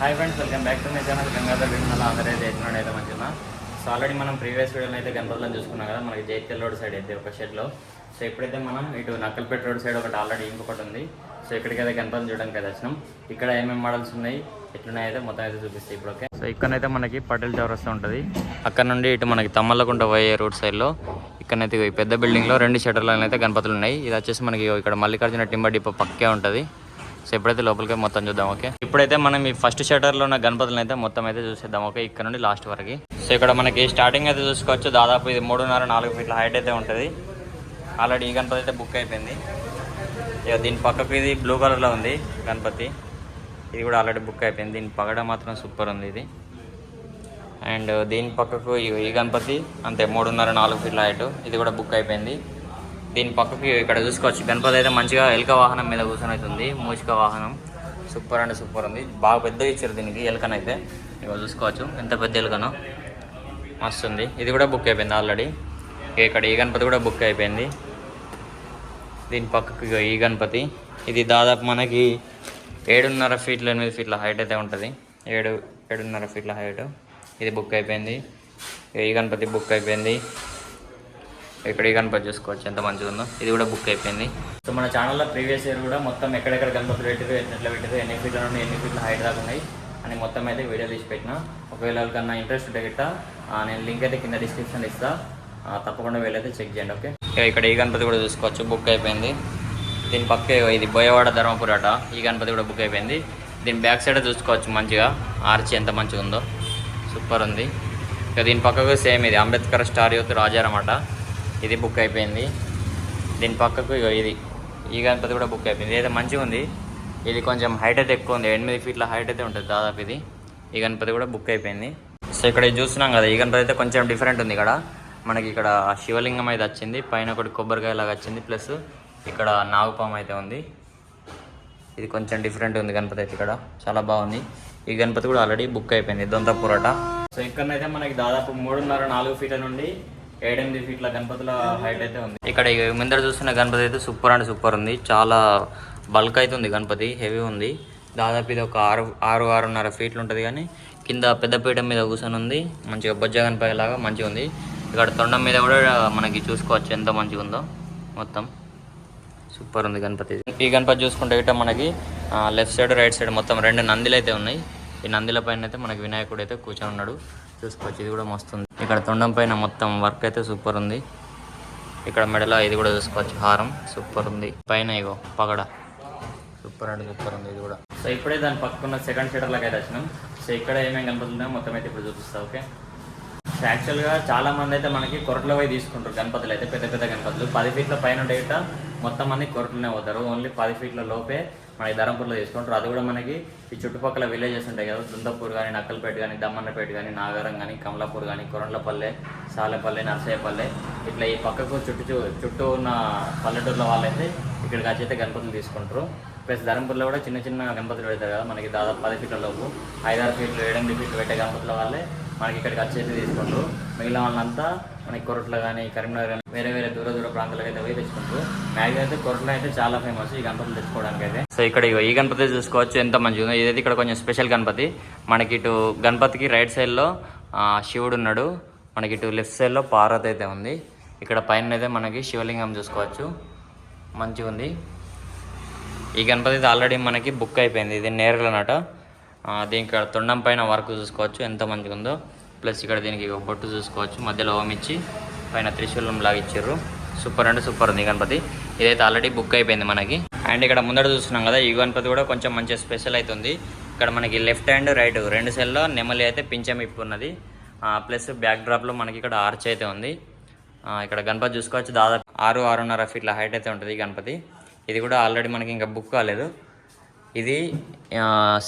Hi friends, welcome back to my channel Gangadhar విన్నలా అందరైతే ఎట్లా అయితే మంచిగా. సో ఆల్రెడీ మనం ప్రీవియస్ వీడియోలో అయితే గణపతులను చూసుకున్నాం కదా, మనకి జైత్యాల రోడ్ సైడ్ అయితే ఒక షెడ్లో. సో ఇప్పుడైతే మనం ఇటు నక్కల్పేట రోడ్ సైడ్ ఒకటి ఆల్రెడీ ఇంకొకటి ఉంది. సో ఇక్కడికైతే గణపతులు చూడడానికి అయితే వచ్చినాం. ఇక్కడ ఏమేమి మోడల్స్ ఉన్నాయి, ఎట్లున్నాయి అయితే మొత్తం అయితే చూపిస్తాయి ఇప్పుడు. ఓకే, సో ఇక్కడైతే మనకి పటేల్ చౌరస్తా ఉంటుంది. అక్కడ నుండి ఇటు మనకి తమ్మలకుంట పోయే రోడ్ సైడ్లో ఇక్కడైతే ఈ పెద్ద బిల్డింగ్లో 2 షట్టర్లను అయితే గణపతులు ఉన్నాయి. ఇది వచ్చేసి మనకి ఇక్కడ మల్లికార్జున టింబర్ డిపో పక్కే ఉంటుంది. సో ఇప్పుడైతే లోపలికి మొత్తం చూద్దాం. ఓకే, ఇప్పుడైతే మనం ఈ ఫస్ట్ షటర్లో ఉన్న గణపతులను అయితే మొత్తం అయితే చూసేద్దాం. ఓకే, ఇక్కడ నుండి లాస్ట్ వరకు. సో ఇక్కడ మనకి స్టార్టింగ్ అయితే చూసుకోవచ్చు. దాదాపు ఇది 3.5-4 ఫీట్ల హైట్ అయితే ఉంటుంది. ఆల్రెడీ ఈ గణపతి అయితే బుక్ అయిపోయింది. ఇక దీని పక్కకు ఇది బ్లూ కలర్లో ఉంది గణపతి, ఇది కూడా ఆల్రెడీ బుక్ అయిపోయింది. దీని పగడ మాత్రం సూపర్ ఉంది ఇది. అండ్ దీని పక్కకు ఈ గణపతి అంతే 3.5-4 ఫీట్ల హైట్, ఇది కూడా బుక్ అయిపోయింది. దీని పక్కకి ఇక్కడ చూసుకోవచ్చు గణపతి అయితే మంచిగా ఎలుక వాహనం మీద కూర్చొని అవుతుంది. మూషిక వాహనం సూపర్ అంటే సూపర్ ఉంది. బాగా పెద్దగా ఇచ్చారు దీనికి ఎలుకనైతే. ఇక చూసుకోవచ్చు ఎంత పెద్ద ఎలుకనో, మస్తు ఉంది. ఇది కూడా బుక్ అయిపోయింది ఆల్రెడీ. ఇక్కడ ఈ గణపతి కూడా బుక్ అయిపోయింది. దీని పక్కకి ఈ గణపతి, ఇది దాదాపు మనకి 7.5 ఫీట్ల 8 ఫీట్ల హైట్ అయితే ఉంటుంది. 7.5 ఫీట్ల హైట్, ఇది బుక్ అయిపోయింది. ఈ గణపతి బుక్ అయిపోయింది. ఇక్కడ ఈ గణపతి చూసుకోవచ్చు ఎంత మంచిగా ఉందో, ఇది కూడా బుక్ అయిపోయింది. సో మన ఛానల్లో ప్రీవియస్ ఇయర్ కూడా మొత్తం ఎక్కడెక్కడ గణపతులు పెట్టారు, ఎట్లా పెట్టారు, ఎన్ని ఫీట్ల నుండి ఎన్ని ఫీట్ల హైట్ దాకా ఉన్నాయి అని మొత్తం అయితే వీడియో తీసి పెట్టిన. ఒకవేళ వాళ్ళకన్నా ఇంట్రెస్ట్ ఉంటే గిట్ట నేను లింక్ అయితే కింద డిస్క్రిప్షన్లో ఇస్తా, తప్పకుండా వీళ్ళైతే చెక్ చేయండి. ఓకే, ఇక్కడ ఈ గణపతి కూడా చూసుకోవచ్చు బుక్ అయిపోయింది. దీని పక్కే ఇది బోయవాడ ధర్మపురాట, ఈ గణపతి కూడా బుక్ అయిపోయింది. దీని బ్యాక్ సైడ్ చూసుకోవచ్చు మంచిగా ఆర్చి ఎంత మంచిగా ఉందో, సూపర్ ఉంది. ఇక దీని పక్కకు సేమ్ ఇది అంబేద్కర్ స్టార్ యూత్ రాజారమాట, ఇది బుక్ అయిపోయింది. దీని పక్కకు ఇది ఈ గణపతి కూడా బుక్ అయిపోయింది. ఇదైతే మంచిగా ఉంది. ఇది కొంచెం హైట్ అయితే ఎక్కువ ఉంది, 8 ఫీట్ల హైట్ అయితే ఉంటుంది దాదాపు ఇది. ఈ గణపతి కూడా బుక్ అయిపోయింది. సో ఇక్కడ చూస్తున్నాం కదా, ఈ గణపతి అయితే కొంచెం డిఫరెంట్ ఉంది. ఇక్కడ మనకి ఇక్కడ శివలింగం అయితే వచ్చింది, పైన ఒకటి కొబ్బరికాయ లాగా వచ్చింది, ప్లస్ ఇక్కడ నాగుపాము అయితే ఉంది. ఇది కొంచెం డిఫరెంట్ ఉంది గణపతి అయితే, ఇక్కడ చాలా బాగుంది. ఈ గణపతి కూడా ఆల్రెడీ బుక్ అయిపోయింది, దొంతపురట. సో ఇక్కడనైతే మనకి దాదాపు 3.5-4 ఫీట్ల నుండి 7-8 ఫీట్ల గణపతుల హైట్ అయితే ఉంది. ఇక్కడ ముందర చూస్తున్న గణపతి అయితే సూపర్ అంటే సూపర్ ఉంది. చాలా బల్క్ అయితే ఉంది గణపతి, హెవీ ఉంది. దాదాపు ఇది ఒక 6-6.5 ఫీట్లు ఉంటుంది. కానీ కింద పెద్ద పీఠ మీద కూర్చొని ఉంది, మంచిగా బొజ్జ గణపతి లాగా మంచిగా ఉంది. ఇక్కడ తొండం మీద కూడా మనకి చూసుకోవచ్చు ఎంత మంచిగా ఉందో, మొత్తం సూపర్ ఉంది గణపతి. ఈ గణపతి చూసుకుంటే గిట్ట మనకి లెఫ్ట్ సైడ్ రైట్ సైడ్ మొత్తం 2 నందిలు అయితే ఉన్నాయి. ఈ నందిల పైన అయితే మనకి వినాయకుడు అయితే కూర్చొని ఉన్నాడు, చూసుకోవచ్చు. ఇది కూడా మస్తు ఉంది. ఇక్కడ తొండం పైన మొత్తం వర్క్ అయితే సూపర్ ఉంది. ఇక్కడ మెడల ఇది కూడా చూసుకోవచ్చు, హారం సూపర్ ఉంది. పైన ఇగో పగడ సూపర్ అంటే సూపర్ ఉంది ఇది కూడా. సో ఇప్పుడే దాని పక్కన సెకండ్ షటర్లోకి అయితే వచ్చినాం. సో ఇక్కడ ఏమేమి గణపతులు మొత్తం అయితే ఇప్పుడు చూపిస్తా. ఓకే, సో యాక్చువల్గా చాలా మంది అయితే మనకి కొరట్లో పోయి తీసుకుంటారు గణపతులు అయితే, పెద్ద పెద్ద గణపతులు 10 ఫీట్ల పైన ఉండేట మొత్తం మంది కొరట్లోనే పోతారు. ఓన్లీ 10 ఫీట్ల లోపే మనకి ధర్మపూర్లో తీసుకుంటారు. అది కూడా మనకి ఈ చుట్టుపక్కల విలేజెస్ ఉంటాయి కదా, దుందపూర్ కానీ, నక్కల్పేట కానీ, దమ్మన్నపేట కానీ, నాగారం కానీ, కమలాపూర్ కానీ, కొరండ్లపల్లె, సాలెపల్లె, నర్సయ్యపల్లె, ఇట్లా ఈ పక్కకు చుట్టూ ఉన్న పల్లెటూర్ల వాళ్ళైతే ఇక్కడికి వచ్చి అయితే గణపతులు తీసుకుంటారు. ప్లస్ ధర్మపూర్లో కూడా చిన్న చిన్న గణపతులు పెడతారు కదా, మనకి దాదాపు 10 ఫీట్ల లోపు, 5-6 ఫీట్లు 7-8 ఫీట్లు పెట్టే గణపతుల వాళ్ళే మనకి ఇక్కడికి వచ్చేసి తీసుకుంటారు. మిగిలిన వాళ్ళంతా మనకి కొరట్లో కానీ, కరీంనగర్ కానీ, వేరే వేరే దూర ప్రాంతాలకు అయితే పోయి తెచ్చుకుంటారు. మ్యాక్సిమం అయితే కొరట్లో అయితే చాలా ఫేమస్ ఈ గణపతులు తెచ్చుకోవడానికి అయితే. సో ఇక్కడ ఈ గణపతి చూసుకోవచ్చు ఎంత మంచిగా ఉంది. ఇదైతే ఇక్కడ కొంచెం స్పెషల్ గణపతి. మనకి ఇటు గణపతికి రైట్ సైడ్లో శివుడు ఉన్నాడు, మనకి ఇటు లెఫ్ట్ సైడ్లో పార్వతి అయితే ఉంది. ఇక్కడ పైన అయితే మనకి శివలింగం చూసుకోవచ్చు, మంచిగా ఉంది. ఈ గణపతి అయితే ఆల్రెడీ మనకి బుక్ అయిపోయింది. ఇది నేరలనట. దీనికి ఇక్కడ తొండం పైన వర్క్ చూసుకోవచ్చు ఎంత మంచిగా ఉందో. ప్లస్ ఇక్కడ దీనికి బొట్టు చూసుకోవచ్చు, మధ్యలో ఓం ఇచ్చి పైన త్రిశూలం లాగా ఇచ్చారు. సూపర్ అంటే సూపర్ ఉంది గణపతి. ఇదైతే ఆల్రెడీ బుక్ అయిపోయింది మనకి. అండ్ ఇక్కడ ముందర చూస్తున్నాం కదా, ఈ గణపతి కూడా కొంచెం మంచిగా స్పెషల్ అవుతుంది. ఇక్కడ మనకి లెఫ్ట్ హ్యాండ్ రైట్ 2 సైడ్లో నెమలి అయితే పింఛం ఇప్పు ఉన్నది. ప్లస్ బ్యాక్ డ్రాప్లో మనకి ఇక్కడ ఆర్చ్ అయితే ఉంది. ఇక్కడ గణపతి చూసుకోవచ్చు, దాదాపు 6-6.5 ఫీట్ల హైట్ అయితే ఉంటుంది ఈ గణపతి. ఇది కూడా ఆల్రెడీ మనకి ఇంకా బుక్ కాలేదు. ఇది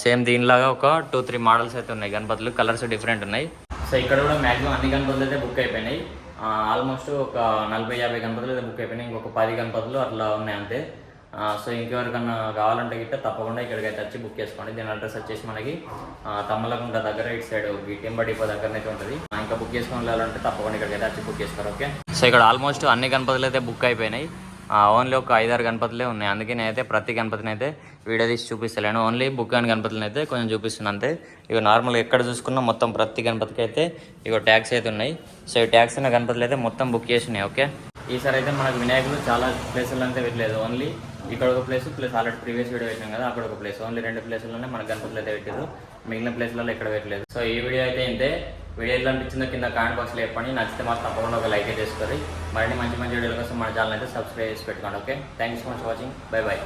సేమ్ దీనిలాగా ఒక 2-3 మోడల్స్ అయితే ఉన్నాయి గణపతులు, కలర్స్ డిఫరెంట్ ఉన్నాయి. సో ఇక్కడ కూడా మ్యాక్సిమం అన్ని గణపతులు అయితే బుక్ అయిపోయినాయి. ఆల్మోస్ట్ ఒక 40-50 గణపతులు అయితే బుక్ అయిపోయినాయి. ఇంకొక 10 గణపతులు అట్లా ఉన్నాయి అంతే. సో ఇంకెవరికన్నా కావాలంటే గిట్ట తప్పకుండా ఇక్కడికి అయితే వచ్చి బుక్ చేసుకోండి. దీని అడ్రస్ వచ్చేసి మనకి తమ్మలకుంట దగ్గర ఇటు సైడ్ ఈ టింబర్ డిపో దగ్గరనైతే ఉంటుంది. ఇంకా బుక్ చేసుకోవాలంటే తప్పకుండా ఇక్కడికి అయితే వచ్చి బుక్ చేసుకోరు. ఓకే, సో ఇక్కడ ఆల్మోస్ట్ అన్ని గణపతులు అయితే బుక్ అయిపోయినాయి. ఓన్లీ ఒక 5-6 గణపతులే ఉన్నాయి. అందుకే నేనైతే ప్రతి గణపతిని అయితే వీడియో తీసి చూపిస్తలేను. ఓన్లీ బుక్ అని గణపతులను అయితే కొంచెం చూపిస్తున్నాను అంతే. ఇక నార్మల్గా ఎక్కడ చూసుకున్నా మొత్తం ప్రతి గణపతికి అయితే ఇక ట్యాక్స్ అయితే ఉన్నాయి. సో ఈ ట్యాక్స్ ఉన్న గణపతులు అయితే మొత్తం బుక్ చేసినాయి. ఓకే, ఈసారి అయితే మనకు వినాయకులు చాలా ప్లేసులు అయితే పెట్టలేదు. ఓన్లీ ఇక్కడ ఒక place plus already previous video పెట్టాం కదా, అక్కడ ఒక ప్లేస్. ఓన్లీ 2 ప్లేసుల్లోనే మన గణపతులు అయితే పెట్టారు. మిగిలిన ప్లేసులలో ఎక్కడ పెట్టలేదు. సో ఈ వీడియో అయితే ఇంతే. వీడియో ఎలా అనిపించిందో కింద కామెంట్ బాక్స్లో చెప్పండి. నచ్చితే మాత్రం తప్పకుండా ఒక లైక్ అయితే చేసుకోండి. మరిన్ని మంచి మంచి వీడియోల కోసం మన ఛానల్ అయితే సబ్స్క్రైబ్ చేసి పెట్టుకోండి. Okay, thank you so much watching. By by.